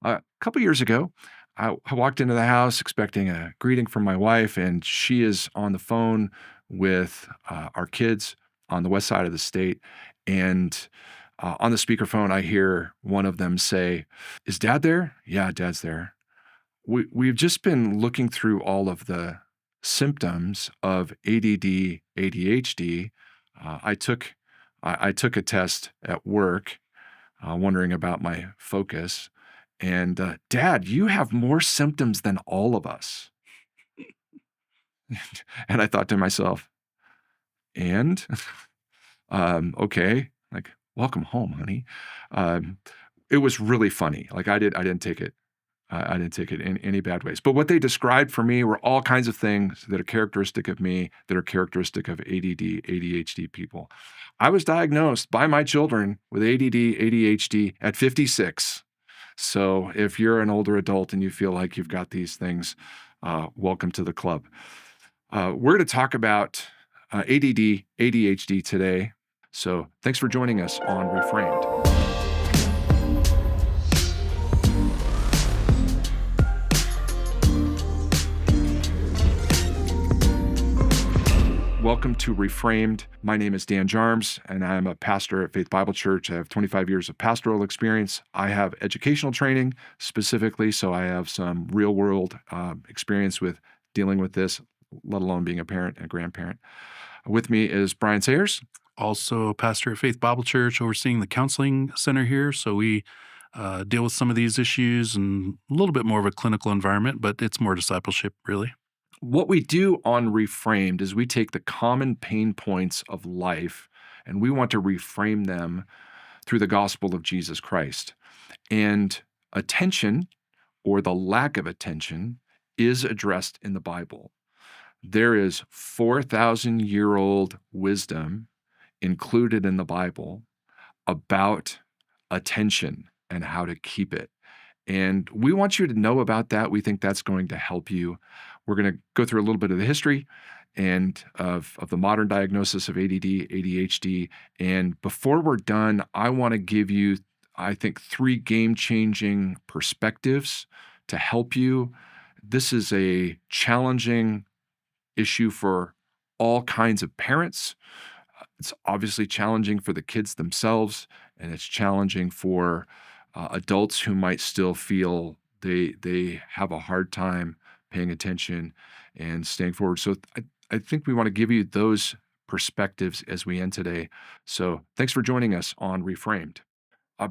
A couple years ago, I walked into the house expecting a greeting from my wife, and she is on the phone with our kids on the west side of the state. And on the speakerphone, I hear one of them say, "Is Dad there?" "Yeah, Dad's there." We've just been looking through all of the symptoms of ADD, ADHD. I took a test at work, wondering about my focus. And Dad, you have more symptoms than all of us. And I thought to myself, and okay, like welcome home, honey. Um, it was really funny. Like I didn't take it. I didn't take it in any bad ways. But what they described for me were all kinds of things that are characteristic of me, that are characteristic of ADD, ADHD people. I was diagnosed by my children with ADD, ADHD at 56. So if you're an older adult and you feel like you've got these things, welcome to the club. We're going to talk about ADD, ADHD today. So thanks for joining us on Reframed. Welcome to Reframed. My name is Dan Jarms, and I'm a pastor at Faith Bible Church. I have 25 years of pastoral experience. I have educational training specifically, so I have some real-world experience with dealing with this, let alone being a parent and a grandparent. With me is Brian Sayers. Also, pastor at Faith Bible Church, overseeing the counseling center here. So we deal with some of these issues and a little bit more of a clinical environment, but it's more discipleship, really. What we do on Reframed is we take the common pain points of life and we want to reframe them through the gospel of Jesus Christ. And attention, or the lack of attention, is addressed in the Bible. There is 4,000-year-old wisdom included in the Bible about attention and how to keep it. And we want you to know about that. We think that's going to help you. We're going to go through a little bit of the history and of the modern diagnosis of ADD, ADHD. And before we're done, I want to give you, I think, 3 game-changing perspectives to help you. This is a challenging issue for all kinds of parents. It's obviously challenging for the kids themselves, and it's challenging for adults who might still feel they have a hard time paying attention and staying forward. So I think we want to give you those perspectives as we end today. So thanks for joining us on Reframed.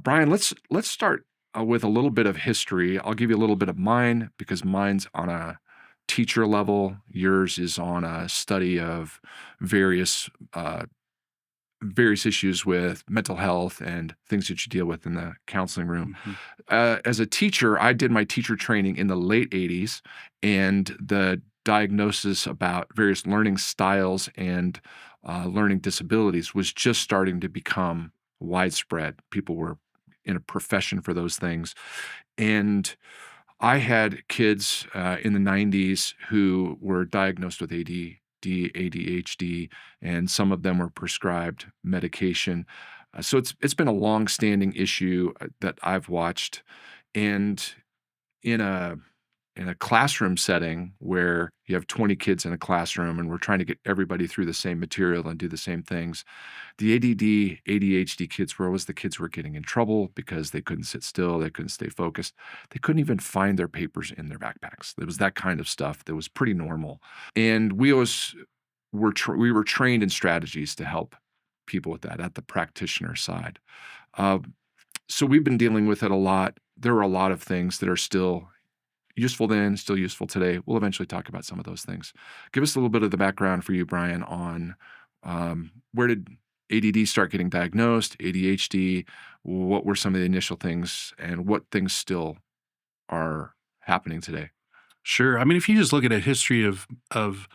Brian, let's start with a little bit of history. I'll give you a little bit of mine because mine's on a teacher level. Yours is on a study of various issues with mental health and things that you deal with in the counseling room. As a teacher, I did my teacher training in the late 80s, and the diagnosis about various learning styles and learning disabilities was just starting to become widespread. People were in a profession for those things. And I had kids in the 90s who were diagnosed with ADHD, and some of them were prescribed medication. So it's been a long-standing issue that I've watched. And in a classroom setting where you have 20 kids in a classroom and we're trying to get everybody through the same material and do the same things, the ADD, ADHD kids were always the kids who were getting in trouble because they couldn't sit still, they couldn't stay focused, they couldn't even find their papers in their backpacks. There was that kind of stuff that was pretty normal. And we always we were trained in strategies to help people with that at the practitioner side. So we've been dealing with it a lot. There are a lot of things that are still useful then, still useful today. We'll eventually talk about some of those things. Give us a little bit of the background for you, Brian, on where did ADD start getting diagnosed, ADHD, what were some of the initial things, and what things still are happening today? Sure. I mean, if you just look at a history of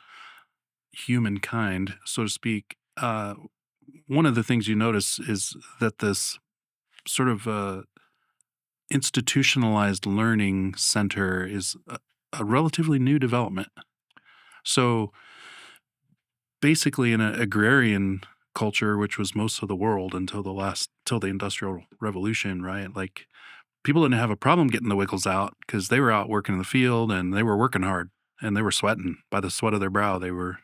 humankind, so to speak, one of the things you notice is that this sort of institutionalized learning center is a relatively new development. So basically, in an agrarian culture, which was most of the world until the Industrial Revolution, right? Like people didn't have a problem getting the wiggles out because they were out working in the field and they were working hard and they were sweating. By the sweat of their brow, they were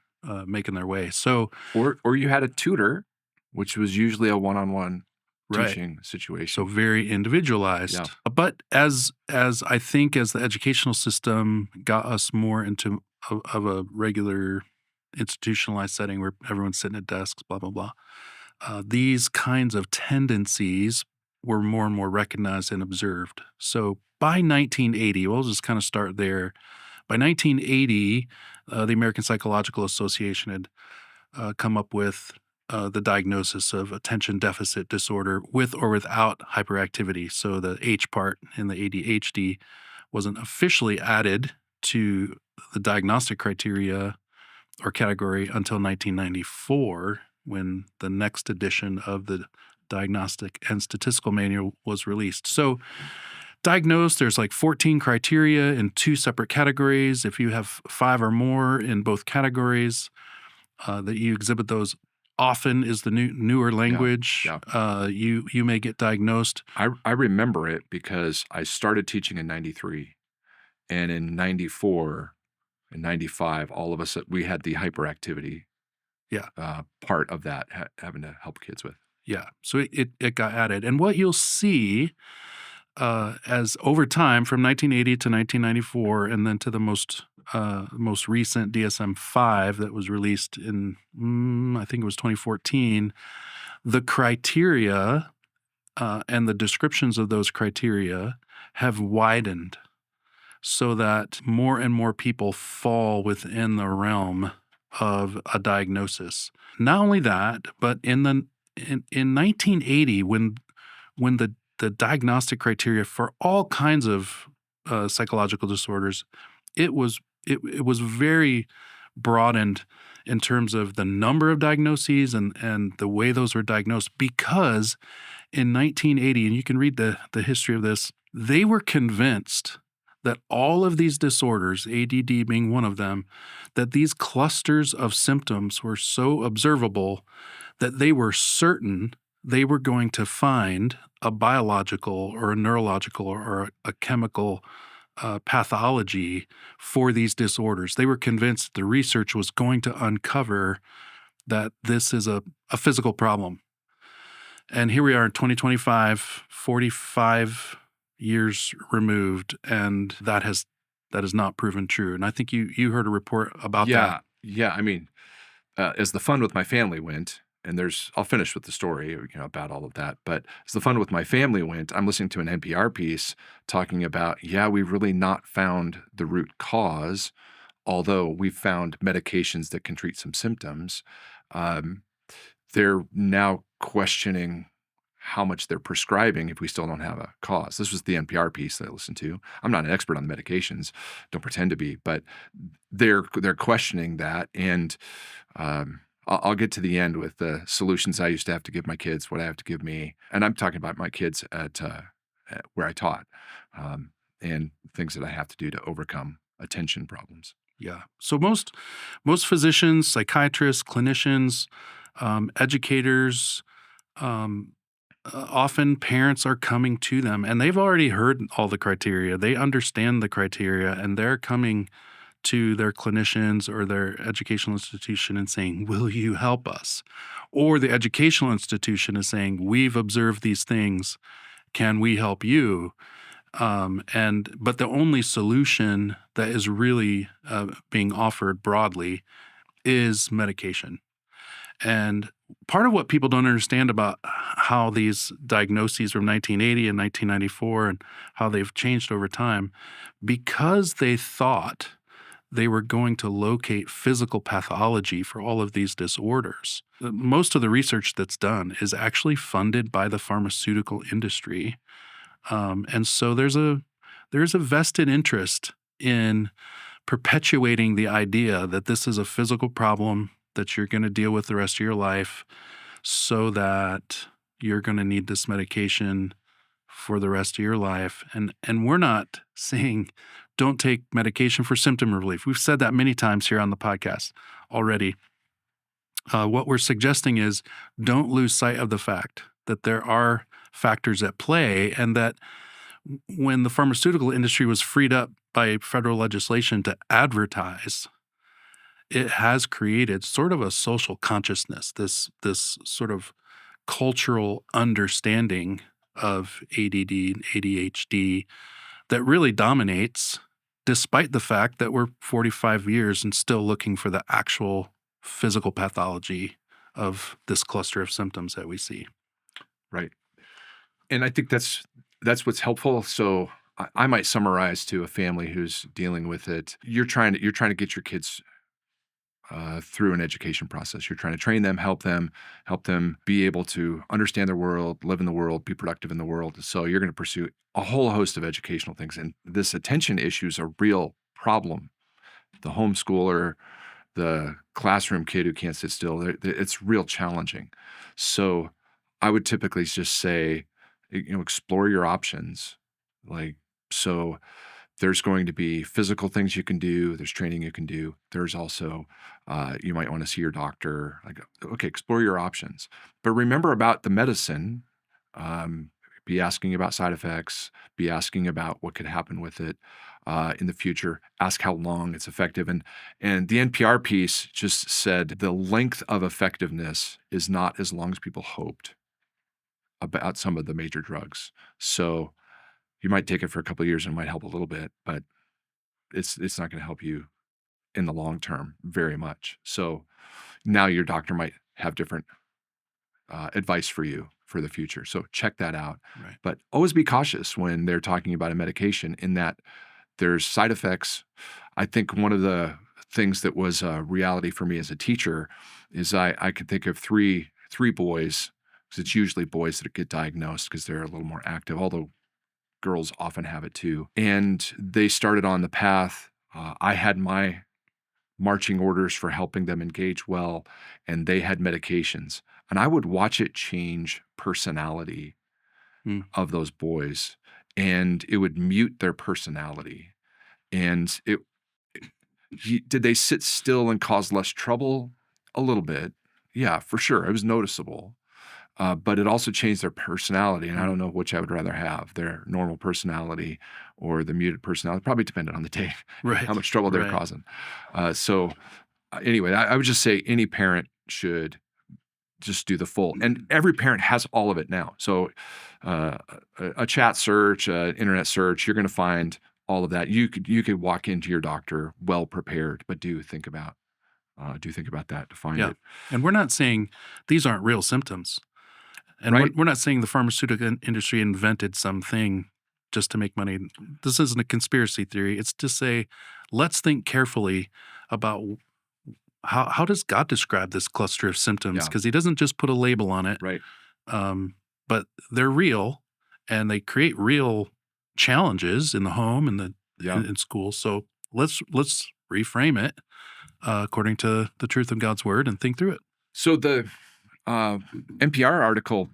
making their way. So, Or you had a tutor, which was usually a one-on-one right. teaching So situation. very individualized. Yeah. But as I think as the educational system got us more into of a regular institutionalized setting where everyone's sitting at desks, blah blah blah, these kinds of tendencies were more and more recognized and observed. So by 1980, we'll just kind of start there. By 1980, the American Psychological Association had come up with the diagnosis of attention deficit disorder with or without hyperactivity. So the H part in the ADHD wasn't officially added to the diagnostic criteria or category until 1994, when the next edition of the Diagnostic and Statistical Manual was released. So diagnosed, there's like 14 criteria in 2 separate categories. If you have 5 or more in both categories, that you exhibit those often is the newer language. yeah. You may get diagnosed. I remember it because I started teaching in 93, and in 94 and 95, all of us, we had the hyperactivity Yeah. part of that having to help kids with. Yeah. So it got added. And what you'll see as over time from 1980 to 1994, and then to the most recent DSM-5 that was released in, I think it was 2014, the criteria and the descriptions of those criteria have widened so that more and more people fall within the realm of a diagnosis. Not only that, but in 1980, when the diagnostic criteria for all kinds of psychological disorders, it was very broadened in terms of the number of diagnoses and the way those were diagnosed, because in 1980, and you can read the history of this, they were convinced that all of these disorders, ADD being one of them, that these clusters of symptoms were so observable that they were certain they were going to find a biological or a neurological or a chemical pathology for these disorders. They were convinced the research was going to uncover that this is a physical problem. And here we are in 2025, 45 years removed, and that has not proven true. And I think you heard a report about that. Yeah. I mean, as the fun with my family went, and I'll finish with the story, about all of that. But as the fun with my family went, I'm listening to an NPR piece talking about, we've really not found the root cause, although we've found medications that can treat some symptoms. They're now questioning how much they're prescribing if we still don't have a cause. This was the NPR piece that I listened to. I'm not an expert on medications, don't pretend to be, but they're questioning that. And I'll get to the end with the solutions I used to have to give my kids, what I have to give me. And I'm talking about my kids at where I taught, and things that I have to do to overcome attention problems. Yeah. So most physicians, psychiatrists, clinicians, educators, often parents are coming to them and they've already heard all the criteria. They understand the criteria and they're coming to their clinicians or their educational institution and saying, "Will you help us?" Or the educational institution is saying, "We've observed these things. Can we help you?" But the only solution that is really being offered broadly is medication. And part of what people don't understand about how these diagnoses from 1980 and 1994 and how they've changed over time, because they thought they were going to locate physical pathology for all of these disorders. Most of the research that's done is actually funded by the pharmaceutical industry. And so there's a vested interest in perpetuating the idea that this is a physical problem that you're going to deal with the rest of your life, so that you're going to need this medication for the rest of your life. And we're not saying don't take medication for symptom relief. We've said that many times here on the podcast already. What we're suggesting is don't lose sight of the fact that there are factors at play and that when the pharmaceutical industry was freed up by federal legislation to advertise, it has created sort of a social consciousness, this sort of cultural understanding of ADD and ADHD that really dominates, despite the fact that we're 45 years and still looking for the actual physical pathology of this cluster of symptoms that we see. Right. And I think that's what's helpful. So I might summarize to a family who's dealing with it. You're trying to get your kids through an education process. You're trying to train them, help them be able to understand their world, live in the world, be productive in the world. So you're going to pursue a whole host of educational things. And this attention issue is a real problem. The homeschooler, the classroom kid who can't sit still, it's real challenging. So I would typically just say, explore your options. So there's going to be physical things you can do. There's training you can do. There's also, you might want to see your doctor. Okay, explore your options. But remember about the medicine. Be asking about side effects. Be asking about what could happen with it in the future. Ask how long it's effective. And the NPR piece just said the length of effectiveness is not as long as people hoped about some of the major drugs. So you might take it for a couple of years and it might help a little bit, but it's not going to help you in the long term very much. So now your doctor might have different advice for you for the future. So check that out. Right. But always be cautious when they're talking about a medication in that there's side effects. I think one of the things that was a reality for me as a teacher is I could think of three boys, because it's usually boys that get diagnosed because they're a little more active, although girls often have it too. And they started on the path. I had my marching orders for helping them engage well, and they had medications. And I would watch it change personality of those boys, and it would mute their personality. And did they sit still and cause less trouble? A little bit. Yeah, for sure. It was noticeable. But it also changed their personality. And I don't know which I would rather have, their normal personality or the muted personality. Probably depended on the day, Right. how much trouble they're causing. So anyway, I would just say any parent should just do the full. And every parent has all of it now. So a chat search, internet search, you're going to find all of that. You could walk into your doctor well prepared, but do think about that to find it. And we're not saying these aren't real symptoms. And Right. we're not saying the pharmaceutical industry invented something just to make money. This isn't a conspiracy theory. It's to say, let's think carefully about how does God describe this cluster of symptoms? Because he doesn't just put a label on it. Right. But they're real, and they create real challenges in the home and in school. So let's reframe it according to the truth of God's word and think through it. So the NPR article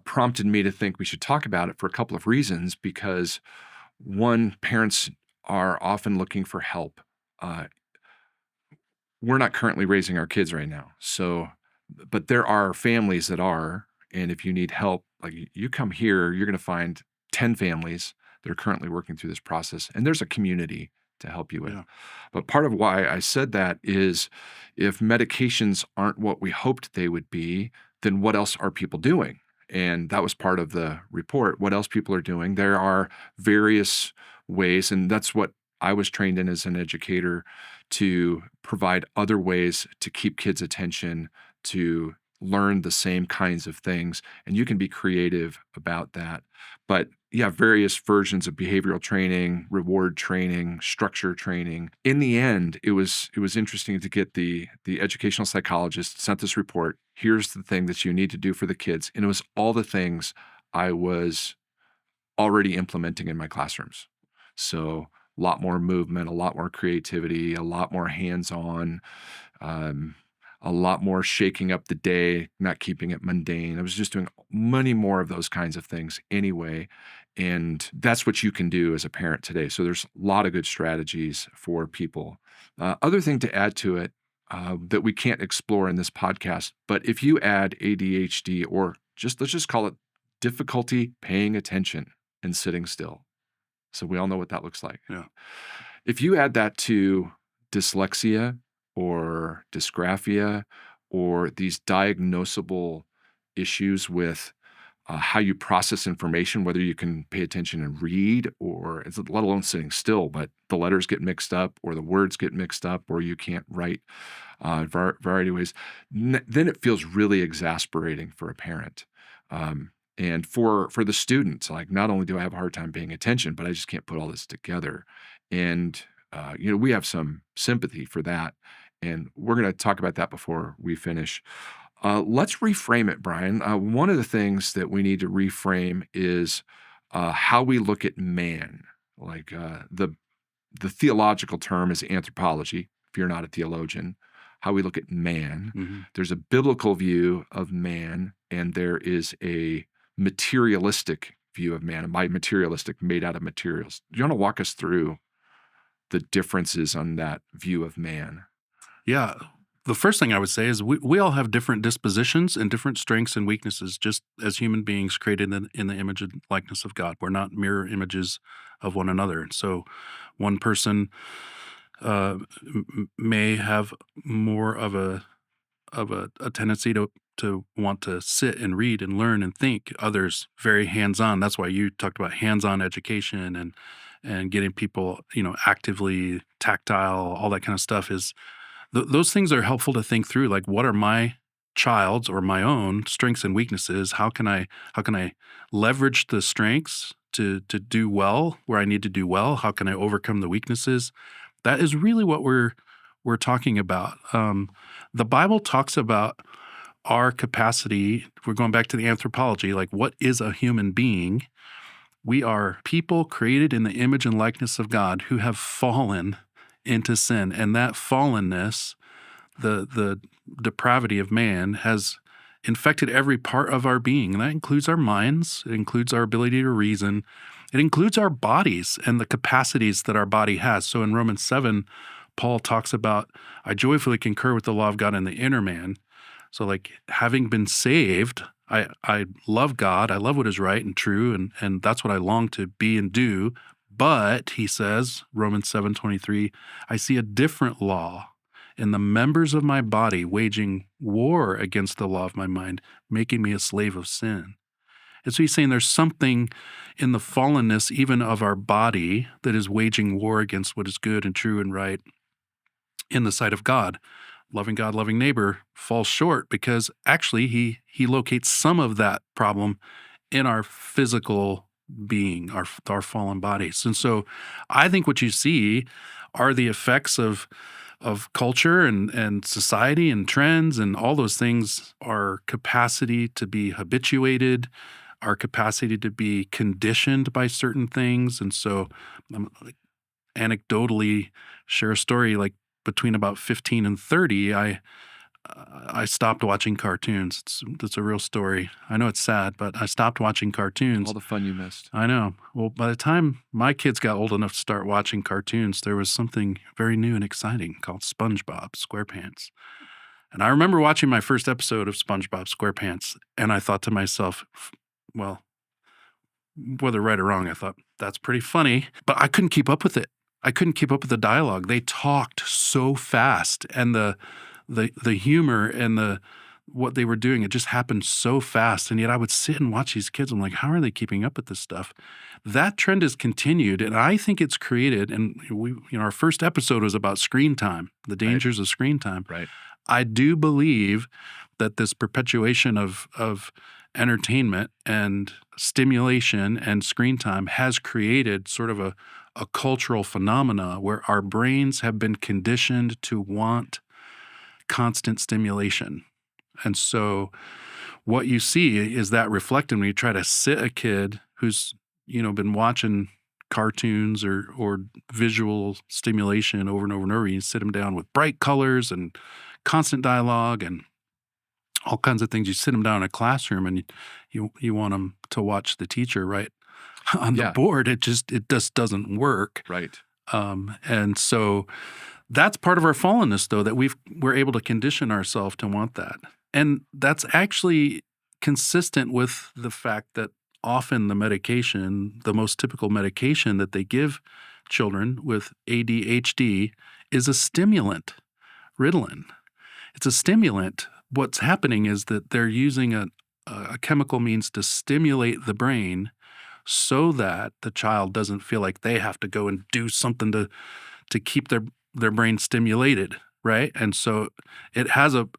prompted me to think we should talk about it for a couple of reasons. Because one, parents are often looking for help. We're not currently raising our kids right now. But there are families that are, and if you need help, you come here, you're going to find 10 families that are currently working through this process, and there's a community to help you with. Yeah. But part of why I said that is if medications aren't what we hoped they would be, then what else are people doing? And that was part of the report, what else people are doing. There are various ways, and that's what I was trained in as an educator, to provide other ways to keep kids' attention, to learn the same kinds of things. And you can be creative about that. But various versions of behavioral training, reward training, structure training. In the end, it was interesting to get the educational psychologist sent this report. Here's the thing that you need to do for the kids. And it was all the things I was already implementing in my classrooms. So a lot more movement, a lot more creativity, a lot more hands-on, a lot more shaking up the day, not keeping it mundane. I was just doing many more of those kinds of things anyway. And that's what you can do as a parent today. So there's a lot of good strategies for people. Other thing to add to it that we can't explore in this podcast, but if you add ADHD, or let's just call it difficulty paying attention, and sitting still. So we all know what that looks like. Yeah. If you add that to dyslexia or dysgraphia or these diagnosable issues with how you process information, whether you can pay attention and read, or let alone sitting still, but the letters get mixed up or the words get mixed up or you can't write variety of ways, then it feels really exasperating for a parent. And for the students, like not only do I have a hard time paying attention, but I just can't put all this together. And, we have some sympathy for that. And we're going to talk about that before we finish. Let's reframe it, Brian. One of the things that we need to reframe is how we look at man. Like the theological term is anthropology, if you're not a theologian, how we look at man. Mm-hmm. There's a biblical view of man, and there is a materialistic view of man. And by materialistic, made out of materials. Do you want to walk us through the differences on that view of man? Yeah. The first thing I would say is we all have different dispositions and different strengths and weaknesses, just as human beings created in the image and likeness of God. We're not mirror images of one another. So one person may have more of a tendency to want to sit and read and learn and think. Others very hands-on. That's why you talked about hands-on education and getting people, actively tactile, all that kind of stuff is those things are helpful to think through. Like, what are my child's or my own strengths and weaknesses? How can I leverage the strengths to do well where I need to do well? How can I overcome the weaknesses? That is really what we're talking about. The Bible talks about our capacity. We're going back to the anthropology, like what is a human being? We are people created in the image and likeness of God who have fallen into sin. And that fallenness, the depravity of man, has infected every part of our being. And that includes our minds. It includes our ability to reason. It includes our bodies and the capacities that our body has. So in Romans 7, Paul talks about, I joyfully concur with the law of God in the inner man. So like having been saved, I love God. I love what is right and true. And that's what I long to be and do. But he says, Romans 7:23, I see a different law in the members of my body waging war against the law of my mind, making me a slave of sin. And so he's saying there's something in the fallenness even of our body that is waging war against what is good and true and right in the sight of God. Loving God, loving neighbor falls short because actually he locates some of that problem in our physical being, our fallen bodies. And so I think what you see are the effects of culture and society and trends and all those things, our capacity to be habituated, our capacity to be conditioned by certain things. And so anecdotally share a story, like between about 15 and 30, I stopped watching cartoons. It's a real story. I know it's sad, but I stopped watching cartoons. All the fun you missed. I know. Well, by the time my kids got old enough to start watching cartoons, there was something very new and exciting called SpongeBob SquarePants. And I remember watching my first episode of SpongeBob SquarePants, and I thought to myself, well, whether right or wrong, I thought, that's pretty funny. But I couldn't keep up with it. I couldn't keep up with the dialogue. They talked so fast, and the humor and what they were doing, it just happened so fast. And yet I would sit and watch these kids. I'm like, how are they keeping up with this stuff? That trend has continued, and I think it's created. And our first episode was about screen time, the dangers of screen time. Right. I do believe that this perpetuation of entertainment and stimulation and screen time has created sort of a cultural phenomena where our brains have been conditioned to want constant stimulation. And so what you see is that reflected when you try to sit a kid who's, been watching cartoons or visual stimulation over and over and over. You sit them down with bright colors and constant dialogue and all kinds of things. You sit them down in a classroom and you want them to watch the teacher right on the board. It just doesn't work. Right. And so that's part of our fallenness, though, that we're able to condition ourselves to want that. And that's actually consistent with the fact that often the most typical medication that they give children with ADHD is a stimulant, Ritalin. It's a stimulant. What's happening is that they're using a chemical means to stimulate the brain so that the child doesn't feel like they have to go and do something to keep their brain stimulated, right? And so it has a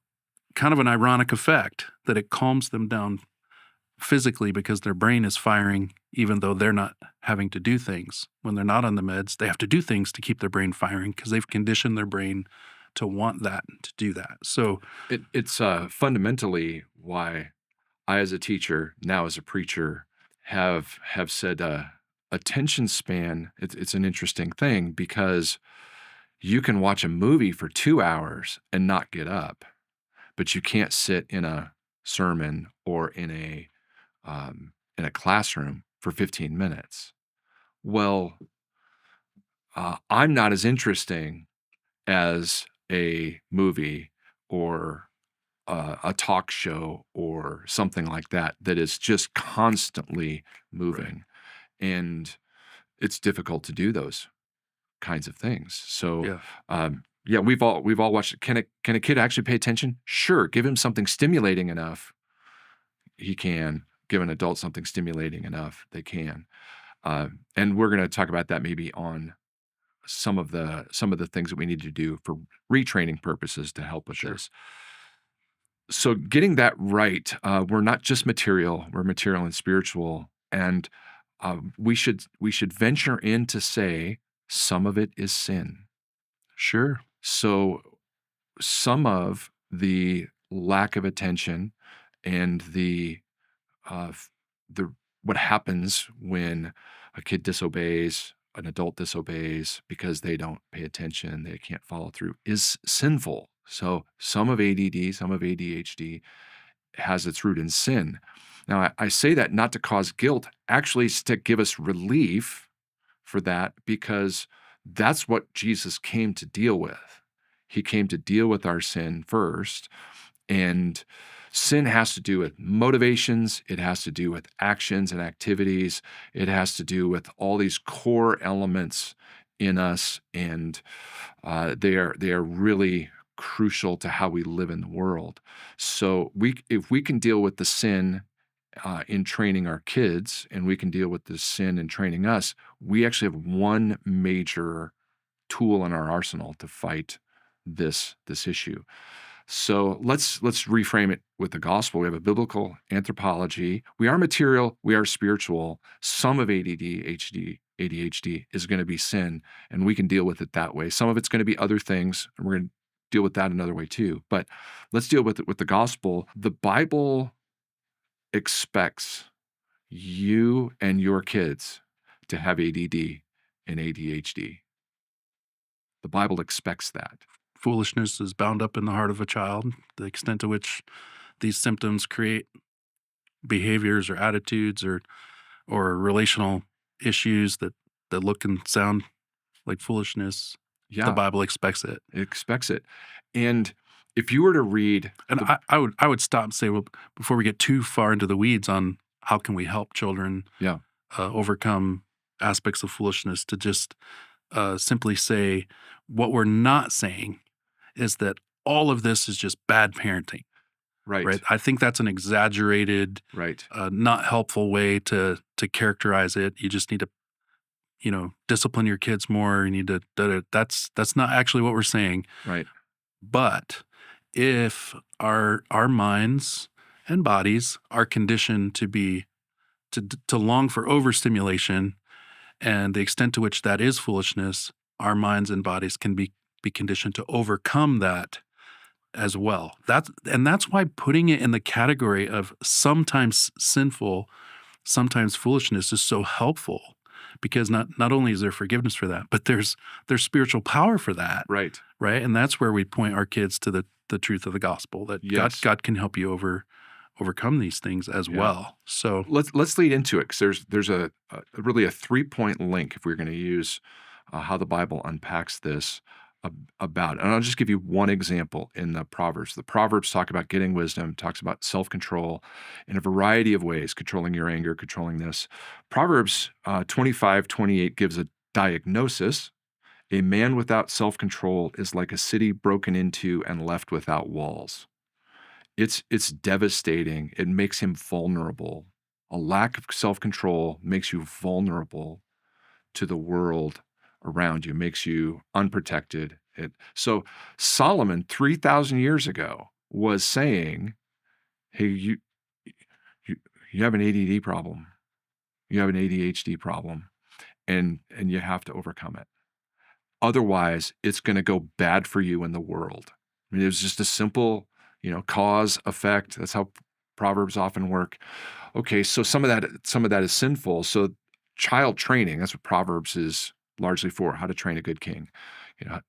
kind of an ironic effect that it calms them down physically because their brain is firing even though they're not having to do things. When they're not on the meds, they have to do things to keep their brain firing because they've conditioned their brain to want that, to do that. So It's fundamentally why I, as a teacher, now as a preacher, have said attention span. It's an interesting thing because you can watch a movie for 2 hours and not get up, but you can't sit in a sermon or in a classroom for 15 minutes. Well, I'm not as interesting as a movie or a talk show or something like that that is just constantly moving. And it's difficult to do those kinds of things. So, yeah, yeah, we've all watched it. Can a kid actually pay attention? Sure. Give him something stimulating enough, he can. Give an adult something stimulating enough, they can. And we're going to talk about that maybe on some of the things that we need to do for retraining purposes to help with Sure. this. So getting that right, we're not just material; we're material and spiritual, and we should venture in to say some of it is sin. Sure. So some of the lack of attention and uh, the what happens when a kid disobeys, an adult disobeys because they don't pay attention, they can't follow through, is sinful. So some of ADD, some of ADHD has its root in sin. Now, I say that not to cause guilt, actually it's to give us relief for that because that's what Jesus came to deal with. He came to deal with our sin first, and sin has to do with motivations, it has to do with actions and activities, it has to do with all these core elements in us, and they are really crucial to how we live in the world. So if we can deal with the sin in training our kids, and we can deal with the sin in training us, we actually have one major tool in our arsenal to fight this issue. So let's reframe it with the gospel. We have a biblical anthropology. We are material, we are spiritual. Some of ADHD is going to be sin, and we can deal with it that way. Some of it's going to be other things, and we're going to deal with that another way too. But let's deal with it with the gospel. The Bible expects you and your kids to have ADD and ADHD. The Bible expects that. Foolishness is bound up in the heart of a child. The extent to which these symptoms create behaviors or attitudes or relational issues that look and sound like foolishness, the Yeah, Bible expects it. it expects it. And if you were to read, And I would stop and say, well, before we get too far into the weeds on how can we help children yeah, overcome aspects of foolishness, to just simply say what we're not saying is that all of this is just bad parenting. right, Right. I think that's an exaggerated, right, not helpful way to characterize it. You just need to, discipline your kids more. You need to. That's not actually what we're saying. right, But if our minds and bodies are conditioned to long for overstimulation, and the extent to which that is foolishness, our minds and bodies can be conditioned to overcome that as well. That's why putting it in the category of sometimes sinful, sometimes foolishness is so helpful, because not only is there forgiveness for that, but there's spiritual power for that, right. right? And that's where we point our kids to the truth of the gospel, that Yes. God can help you overcome these things as Yeah. well. So Let's lead into it, because there's a really a 3-point link if we're going to use how the Bible unpacks this. about it. And I'll just give you one example in the Proverbs. The Proverbs talk about getting wisdom, talks about self-control in a variety of ways, controlling your anger, controlling this. Proverbs 25:28 gives a diagnosis. A man without self-control is like a city broken into and left without walls. It's devastating. It makes him vulnerable. A lack of self-control makes you vulnerable to the world around you, makes you unprotected. So Solomon 3,000 years ago was saying, "Hey, you you have an ADD problem. You have an ADHD problem, and you have to overcome it. Otherwise, it's going to go bad for you in the world." I mean, it was just a simple, cause effect. That's how Proverbs often work. Okay, so some of that is sinful. So child training, that's what Proverbs is largely for, how to train a good king.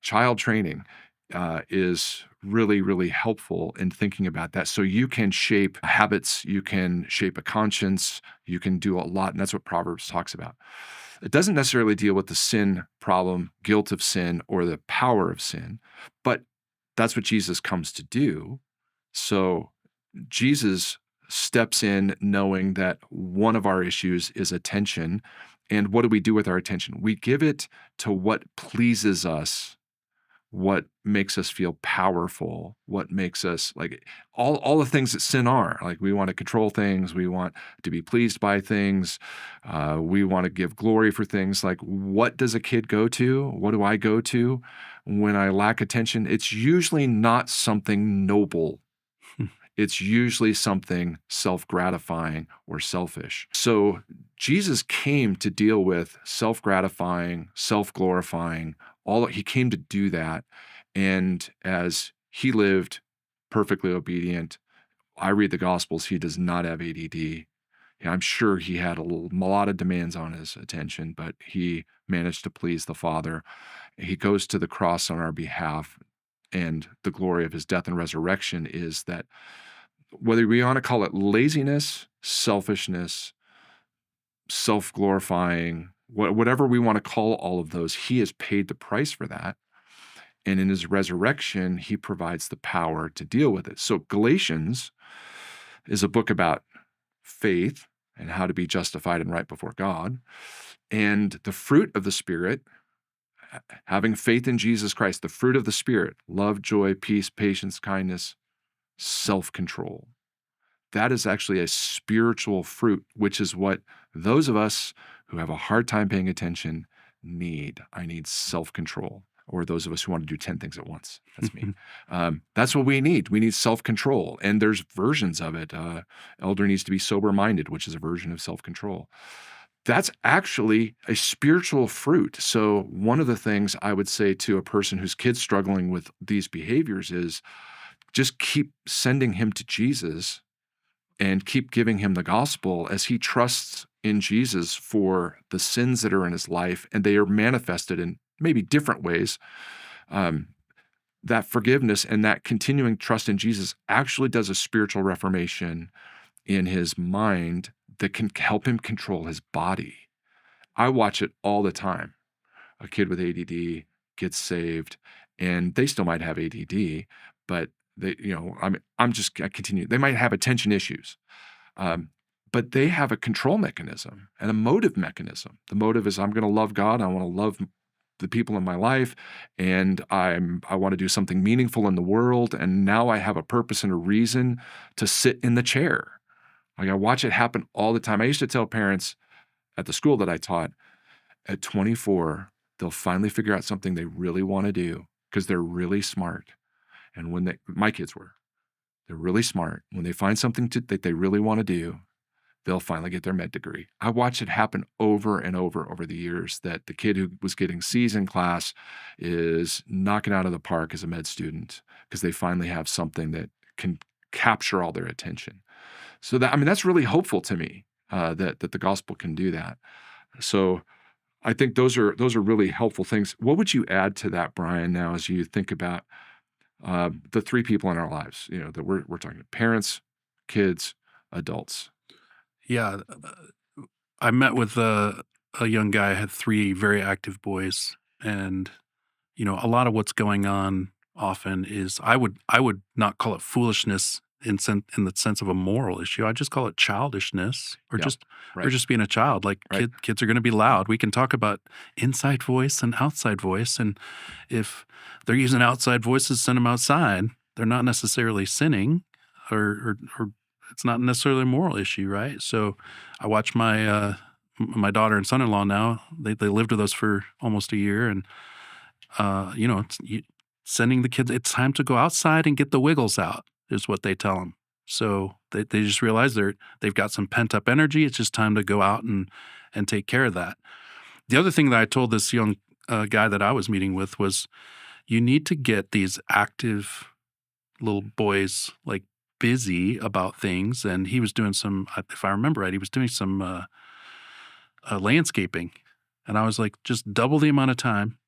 Child training is really, really helpful in thinking about that. So you can shape habits, you can shape a conscience, you can do a lot, and that's what Proverbs talks about. It doesn't necessarily deal with the sin problem, guilt of sin, or the power of sin, but that's what Jesus comes to do. So Jesus steps in knowing that one of our issues is attention. And what do we do with our attention? We give it to what pleases us, what makes us feel powerful, what makes us like all the things that sin are. Like we want to control things, we want to be pleased by things, we want to give glory for things. Like what does a kid go to? What do I go to when I lack attention? It's usually not something noble. It's usually something self-gratifying or selfish. So Jesus came to deal with self-gratifying, self-glorifying, he came to do that. And as he lived perfectly obedient, I read the Gospels, he does not have ADD. Yeah, I'm sure he had a lot of demands on his attention, but he managed to please the Father. He goes to the cross on our behalf, and the glory of his death and resurrection is that whether we want to call it laziness, selfishness, self-glorifying, whatever we want to call all of those, he has paid the price for that. And in his resurrection, he provides the power to deal with it. So Galatians is a book about faith and how to be justified and right before God. And the fruit of the Spirit, having faith in Jesus Christ, the fruit of the Spirit, love, joy, peace, patience, kindness, self-control. That is actually a spiritual fruit, which is what those of us who have a hard time paying attention need. I need self-control. Or those of us who want to do 10 things at once. That's me. That's what we need. We need self-control. And there's versions of it. Elder needs to be sober-minded, which is a version of self-control. That's actually a spiritual fruit. So one of the things I would say to a person whose kid's struggling with these behaviors is just keep sending him to Jesus and keep giving him the gospel as he trusts in Jesus for the sins that are in his life, and they are manifested in maybe different ways. That forgiveness and that continuing trust in Jesus actually does a spiritual reformation in his mind that can help him control his body. I watch it all the time. A kid with ADD gets saved, and they still might have ADD, but I continue. They might have attention issues, but they have a control mechanism and a motive mechanism. The motive is I'm going to love God. I want to love the people in my life, and I want to do something meaningful in the world. And now I have a purpose and a reason to sit in the chair. Like I watch it happen all the time. I used to tell parents at the school that I taught, at 24, they'll finally figure out something they really want to do because they're really smart. And my kids they're really smart. When they find something that they really want to do, they'll finally get their med degree. I watched it happen over and over the years, that the kid who was getting C's in class is knocking out of the park as a med student because they finally have something that can capture all their attention. So that's really hopeful to me, that the gospel can do that. So I think those are really helpful things. What would you add to that, Brian, now as you think about the three people in our lives, that we're talking parents, kids, adults? Yeah, I met with a young guy. I had three very active boys, and a lot of what's going on often is I would not call it foolishness in the sense of a moral issue. I just call it childishness, or Yeah. Right. just being a child. Like Right. kids are going to be loud. We can talk about inside voice and outside voice, and if they're using outside voices, send them outside. They're not necessarily sinning, or it's not necessarily a moral issue, right? So I watch my daughter and son-in-law now. They lived with us for almost a year, and sending the kids, it's time to go outside and get the wiggles out, is what they tell them. So they just realize they've got some pent up energy. It's just time to go out and take care of that. The other thing that I told this young guy that I was meeting with was, you need to get these active little boys like busy about things. And he was doing some, if I remember right, he was doing some landscaping. And I was like, just double the amount of time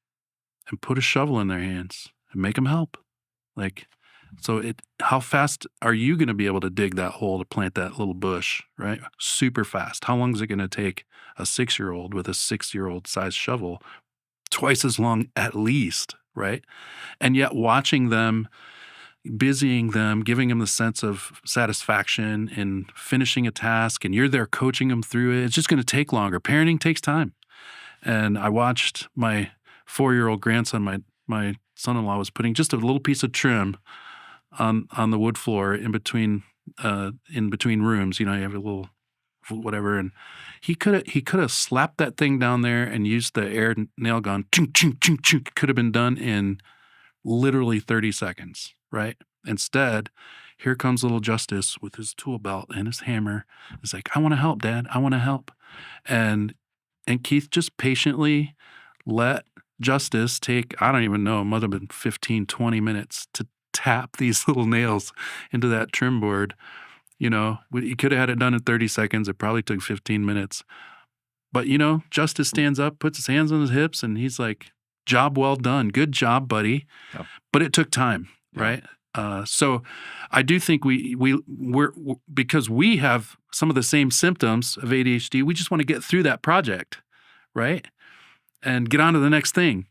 and put a shovel in their hands and make them help. Like, so how fast are you going to be able to dig that hole to plant that little bush, right? Super fast. How long is it going to take a 6-year-old with a 6-year-old size shovel? Twice as long at least, right? And yet watching them, busying them, giving them the sense of satisfaction in finishing a task, and you're there coaching them through it. It's just going to take longer. Parenting takes time. And I watched my 4-year-old grandson, my son-in-law, was putting just a little piece of trim on the wood floor in between rooms. You have a little whatever, and he could have slapped that thing down there and used the air nail gun. Ching, ching, ching, ching. Could have been done in literally 30 seconds, right? Instead, here comes little Justice with his tool belt and his hammer. He's like, I want to help, Dad. I want to help. And Keith just patiently let Justice take, I don't even know, it must have been 15, 20 minutes to tap these little nails into that trim board. He could have had it done in 30 seconds. It probably took 15 minutes. But, Justice stands up, puts his hands on his hips, and he's like, job well done. Good job, buddy. Yeah. But it took time, right? So I do think we're because we have some of the same symptoms of ADHD, we just want to get through that project, right? And get on to the next thing.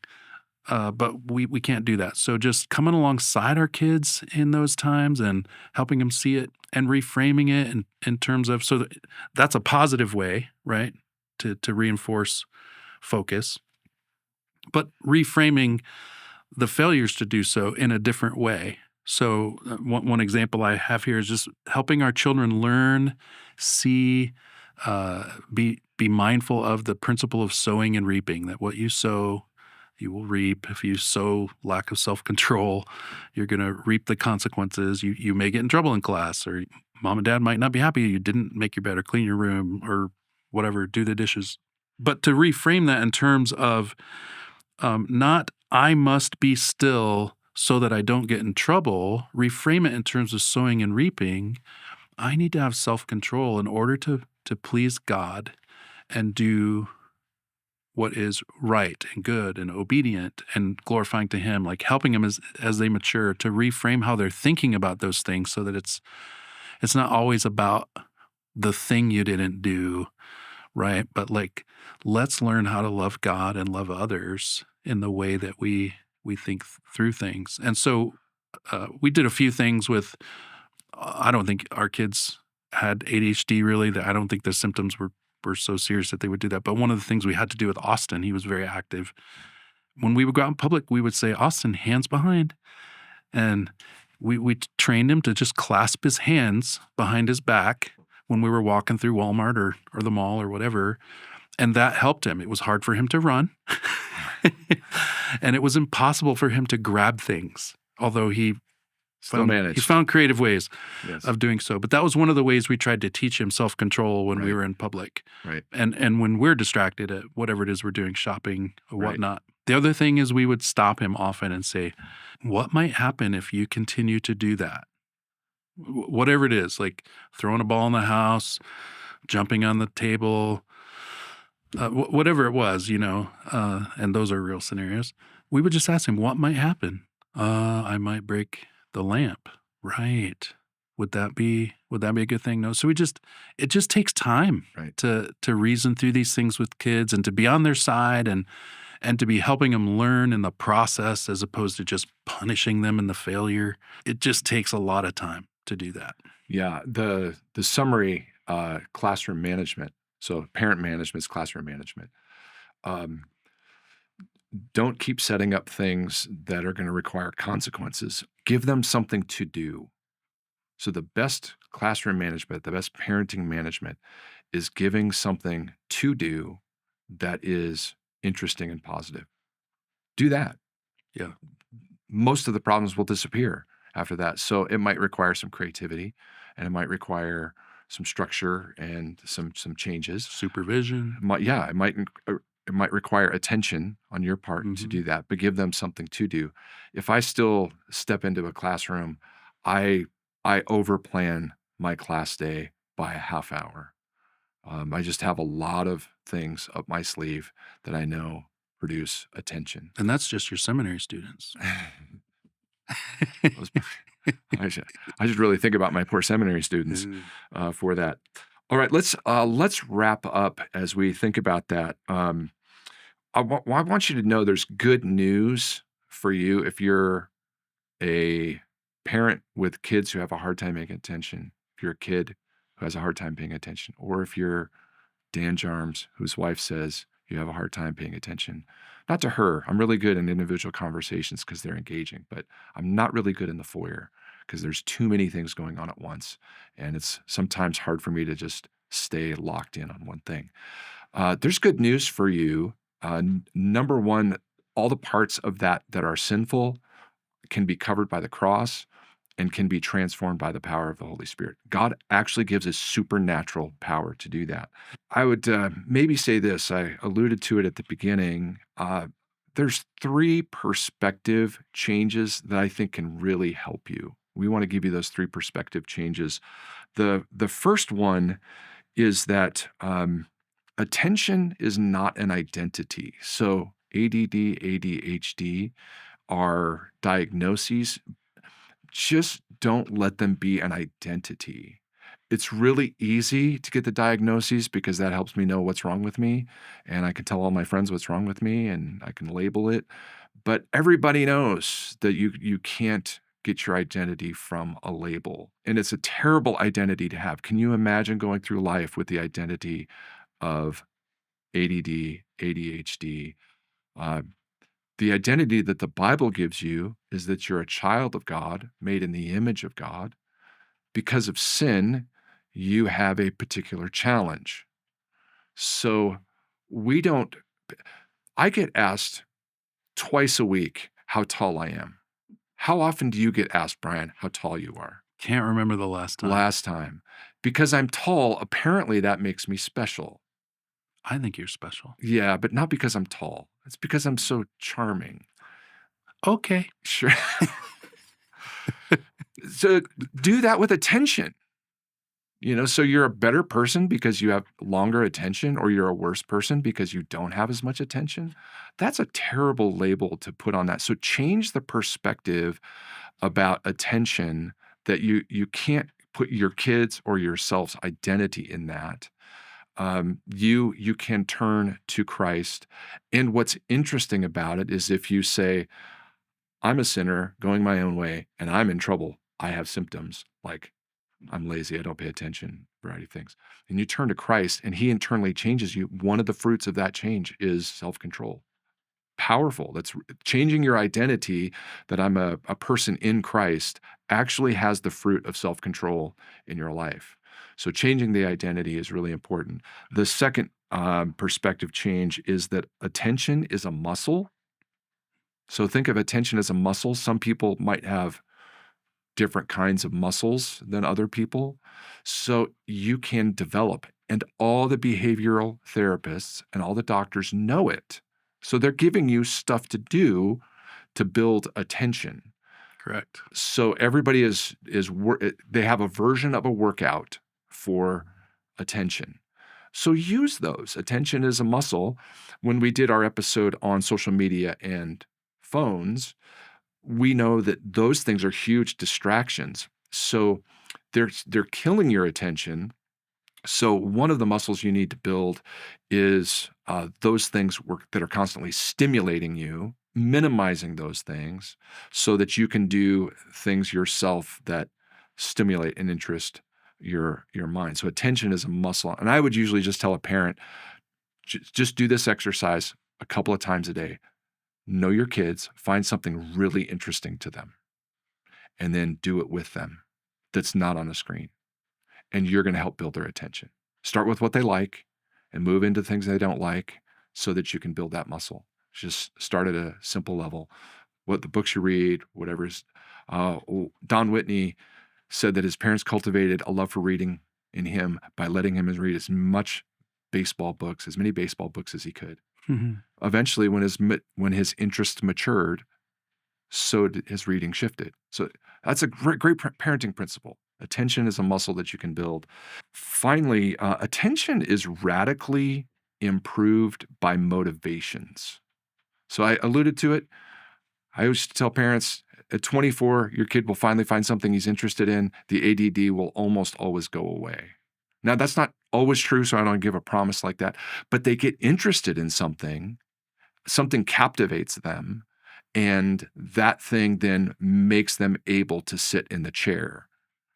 But we can't do that. So just coming alongside our kids in those times and helping them see it and reframing it in terms of, so that's a positive way, right, to reinforce focus. But reframing the failures to do so in a different way. So one example I have here is just helping our children learn, see, be mindful of the principle of sowing and reaping, that what you sow, you will reap. If you sow lack of self-control, you're going to reap the consequences. You may get in trouble in class, or mom and dad might not be happy you didn't make your bed or clean your room or whatever, do the dishes. But to reframe that in terms of not I must be still so that I don't get in trouble, reframe it in terms of sowing and reaping. I need to have self-control in order to please God and do what is right and good and obedient and glorifying to Him, like helping them as they mature to reframe how they're thinking about those things, so that it's not always about the thing you didn't do, right? But like, let's learn how to love God and love others in the way that we think through things. And so we did a few things with, I don't think our kids had ADHD really. I don't think the symptoms were so serious that they would do that. But one of the things we had to do with Austin, he was very active. When we would go out in public, we would say, Austin, hands behind. And we trained him to just clasp his hands behind his back when we were walking through Walmart or the mall or whatever. And that helped him. It was hard for him to run. And it was impossible for him to grab things, although he found creative ways of doing so. But that was one of the ways we tried to teach him self-control when we were in public. Right. And when we're distracted at whatever it is we're doing, shopping or whatnot. The other thing is we would stop him often and say, what might happen if you continue to do that? Whatever it is, like throwing a ball in the house, jumping on the table, whatever it was, and those are real scenarios. We would just ask him, what might happen? I might break the lamp. Right. Would that be a good thing? No. So it just takes time to reason through these things with kids and to be on their side and and to be helping them learn in the process as opposed to just punishing them in the failure. It just takes a lot of time to do that. Yeah, the summary, classroom management. So parent management is classroom management. Um, don't keep setting up things that are going to require consequences. Give them something to do. So the best classroom management, the best parenting management is giving something to do that is interesting and positive. Do that. Yeah. Most of the problems will disappear after that. So it might require some creativity, and it might require some structure and some changes. Supervision. It might require attention on your part to do that, but give them something to do. If I still step into a classroom, I overplan my class day by a half hour. I just have a lot of things up my sleeve that I know produce attention. And that's just your seminary students. I should really think about my poor seminary students for that. All right, let's wrap up as we think about that. I want you to know there's good news for you if you're a parent with kids who have a hard time paying attention, if you're a kid who has a hard time paying attention, or if you're Dan Jarms, whose wife says you have a hard time paying attention. Not to her. I'm really good in individual conversations because they're engaging, but I'm not really good in the foyer because there's too many things going on at once. And it's sometimes hard for me to just stay locked in on one thing. There's good news for you. Number one, all the parts of that are sinful can be covered by the cross and can be transformed by the power of the Holy Spirit. God actually gives us supernatural power to do that. I would maybe say this. I alluded to it at the beginning. There's 3 perspective changes that I think can really help you. We want to give you those 3 perspective changes. The first one is that attention is not an identity. So ADD, ADHD are diagnoses. Just don't let them be an identity. It's really easy to get the diagnoses because that helps me know what's wrong with me, and I can tell all my friends what's wrong with me, and I can label it. But everybody knows that you can't get your identity from a label, and it's a terrible identity to have. Can you imagine going through life with the identity of ADD, ADHD? The identity that the Bible gives you is that you're a child of God, made in the image of God. Because of sin, you have a particular challenge. So I get asked twice a week how tall I am. How often do you get asked, Brian, how tall you are? Can't remember the last time. Last time. Because I'm tall, apparently that makes me special. I think you're special. Yeah, but not because I'm tall. It's because I'm so charming. Okay. Sure. So do that with attention. So you're a better person because you have longer attention, or you're a worse person because you don't have as much attention. That's a terrible label to put on that. So change the perspective about attention, that you can't put your kids or yourself's identity in that. You can turn to Christ. And what's interesting about it is if you say, I'm a sinner going my own way and I'm in trouble, I have symptoms like I'm lazy, I don't pay attention, variety of things. And you turn to Christ and he internally changes you. One of the fruits of that change is self-control. Powerful. That's changing your identity, that I'm a person in Christ, actually has the fruit of self-control in your life. So changing the identity is really important. The second perspective change is that attention is a muscle. So think of attention as a muscle. Some people might have different kinds of muscles than other people. So you can develop, and all the behavioral therapists and all the doctors know it. So they're giving you stuff to do to build attention. Correct. So everybody they have a version of a workout for attention. So use those. Attention is a muscle. When we did our episode on social media and phones, we know that those things are huge distractions. So they're killing your attention. So one of the muscles you need to build is those things that are constantly stimulating you, minimizing those things so that you can do things yourself that stimulate and interest your mind. So attention is a muscle. And I would usually just tell a parent, just do this exercise a couple of times a day. Know your kids, find something really interesting to them, and then do it with them that's not on the screen. And you're going to help build their attention. Start with what they like and move into things they don't like so that you can build that muscle. Just start at a simple level. What the books you read, whatever is. Don Whitney said that his parents cultivated a love for reading in him by letting him read as many baseball books as he could. Mm-hmm. Eventually, when his interest matured, so did his reading shifted. So that's a great parenting principle. Attention is a muscle that you can build. Finally, attention is radically improved by motivations. So I alluded to it. I used to tell parents, at 24, your kid will finally find something he's interested in. The ADD will almost always go away. Now, that's not always true, so I don't give a promise like that. But they get interested in something captivates them, and that thing then makes them able to sit in the chair.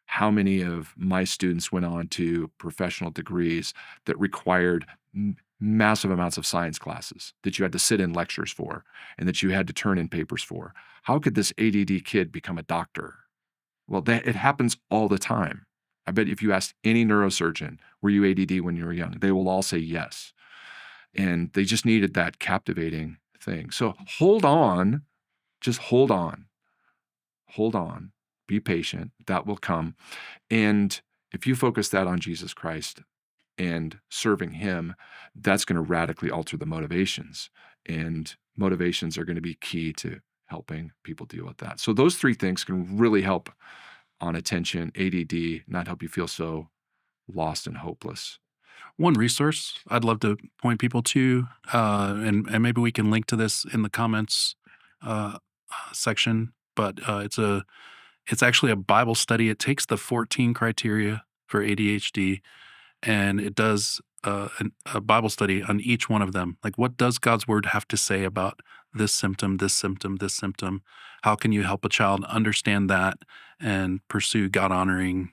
How many of my students went on to professional degrees that required massive amounts of science classes that you had to sit in lectures for and that you had to turn in papers for? How could this ADD kid become a doctor? Well, it happens all the time. I bet if you asked any neurosurgeon, were you ADD when you were young? They will all say yes. And they just needed that captivating thing. So hold on, just hold on. Hold on, be patient, that will come. And if you focus that on Jesus Christ and serving him, that's going to radically alter the motivations. And motivations are going to be key to helping people deal with that. So those three things can really help on attention, ADD, not help you feel so lost and hopeless. One resource I'd love to point people to, and maybe we can link to this in the comments section, but it's actually a Bible study. It takes the 14 criteria for ADHD, and it does a Bible study on each one of them. Like, what does God's word have to say about this symptom, this symptom, this symptom? How can you help a child understand that and pursue God-honoring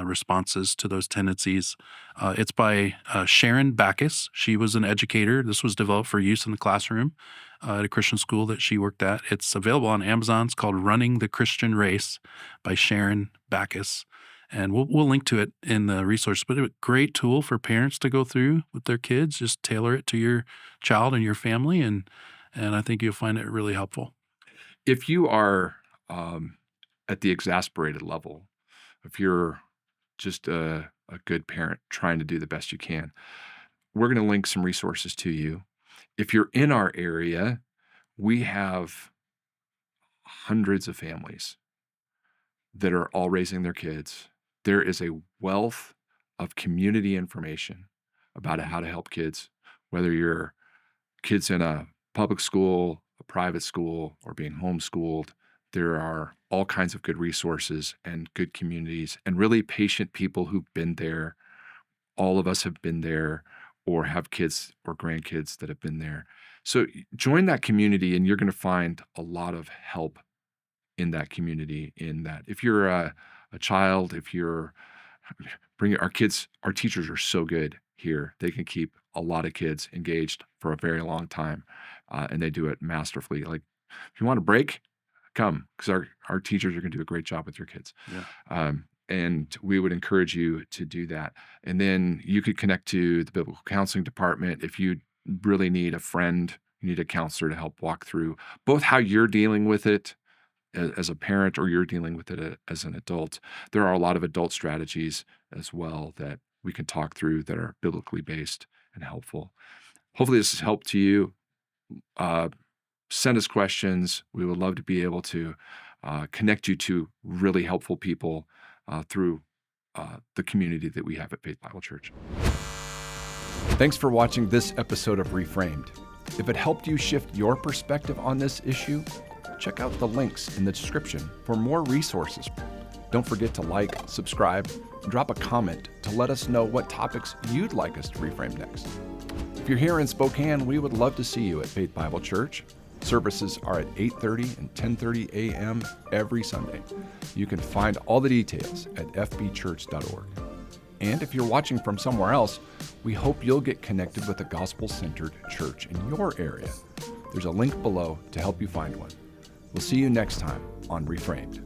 responses to those tendencies? It's by Sharon Backus. She was an educator. This was developed for use in the classroom at a Christian school that she worked at. It's available on Amazon. It's called Running the Christian Race by Sharon Backus. And we'll link to it in the resource. But a great tool for parents to go through with their kids. Just tailor it to your child and your family, and I think you'll find it really helpful. If you are at the exasperated level, if you're just a good parent trying to do the best you can, we're going to link some resources to you. If you're in our area, we have hundreds of families that are all raising their kids. There is a wealth of community information about how to help kids, whether your kid's in a public school, a private school, or being homeschooled. There are all kinds of good resources and good communities and really patient people who've been there. All of us have been there or have kids or grandkids that have been there. So join that community and you're going to find a lot of help in that community. In that, if you're a child, if you're bringing our kids, our teachers are so good here. They can keep a lot of kids engaged for a very long time, and they do it masterfully. Like, if you want a break, come, because our teachers are going to do a great job with your kids. Yeah. And we would encourage you to do that. And then you could connect to the biblical counseling department if you really need a friend, you need a counselor to help walk through both how you're dealing with it as a parent or you're dealing with it as an adult. There are a lot of adult strategies as well that we can talk through that are biblically based and helpful. Hopefully this has helped to you. Send us questions. We would love to be able to connect you to really helpful people through the community that we have at Faith Bible Church. Thanks for watching this episode of Reframed. If it helped you shift your perspective on this issue, check out the links in the description for more resources. Don't forget to like, subscribe, and drop a comment to let us know what topics you'd like us to reframe next. If you're here in Spokane, we would love to see you at Faith Bible Church. Services are at 8:30 and 10:30 a.m. every Sunday. You can find all the details at fbchurch.org. And if you're watching from somewhere else, we hope you'll get connected with a gospel-centered church in your area. There's a link below to help you find one. We'll see you next time on Reframed.